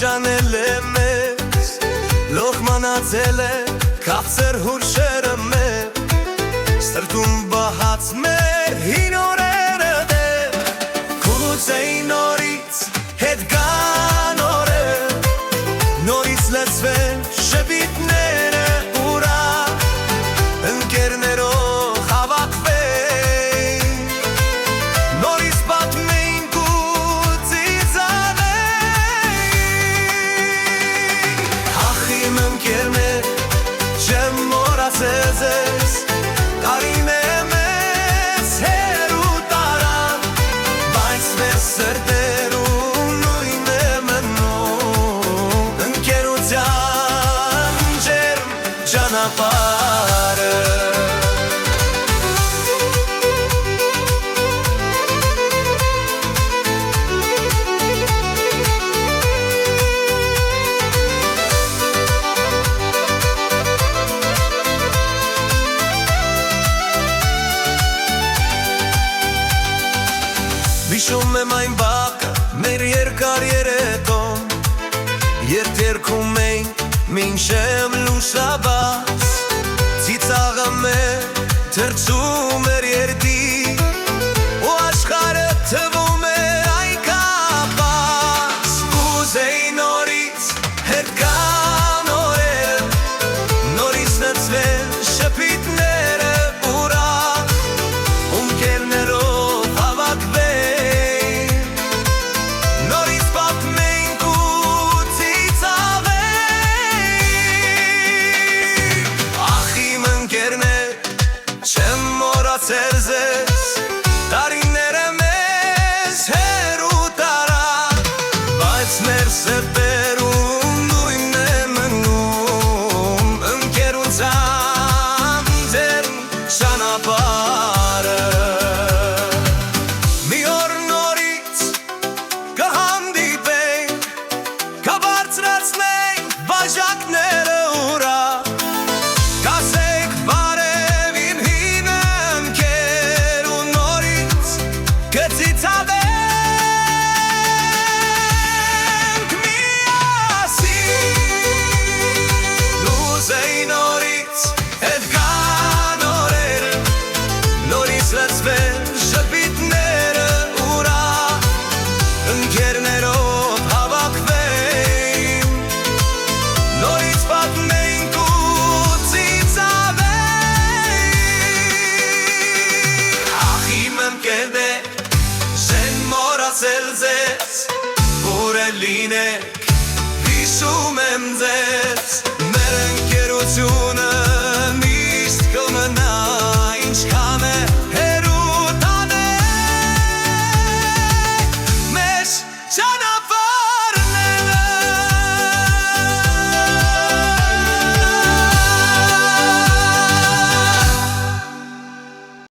Արժանել է մեզ, լոխմանացել է կացեր հուրշերը մեր, սրտում բահած մեր հին օրերը դեր, կուլուցեի նորից հետ կան օրը, նորից լեցվեն շպիտները ուրա, ընկերներով հավաքվեին, նորից պատմեին ու ծիծաղեին, ախիմ ընկերներ չեմ մոռացել ձեզ, տարիներ մեզ հեռու տարան, բայց մեր սրտերում նույնն է մնում, ընկերության ջերմ ճանապարհը։ Հիշում եմ այն բակը, մեր երկար երետոն, երբ երգում էինք մինչև լուսաբաց, ծիծաղը մեր թռչում էր երդի, ու աշխարհը թվում էր այկապած, կուզեի նորից հետ կան օրեր, նորից լցվեն շփիտները ուրա, ընկերներով հավաքվեն, նորից պատմենք ու ծիծաղենք, ախ իմ ընկերներ չեմ մոռացել ձեզ, տարիները մեզ հեռու տարան, բայց մեր սրտերում նույնն է մնում, ընկերության ջերմ ճանապարհը։ Մի օր նորից կհանդիպենք, կբարձրացնենք բաժակները ուրա, կասենք բարև իմ հին ընկեր ու նորից կծիծաղենք միասին, ուզեի նորից հետ կան օրերը, նորից լցվեն շփիտները ուրա, ընկերներով հավաքվեին, նորից պատմենք ու ծիծաղենք, ախ իմ ընկերներ չեն մոռացել ձեզ, ուր էլ լինեք հիշում եմ ձեզ, մեր ընկերություն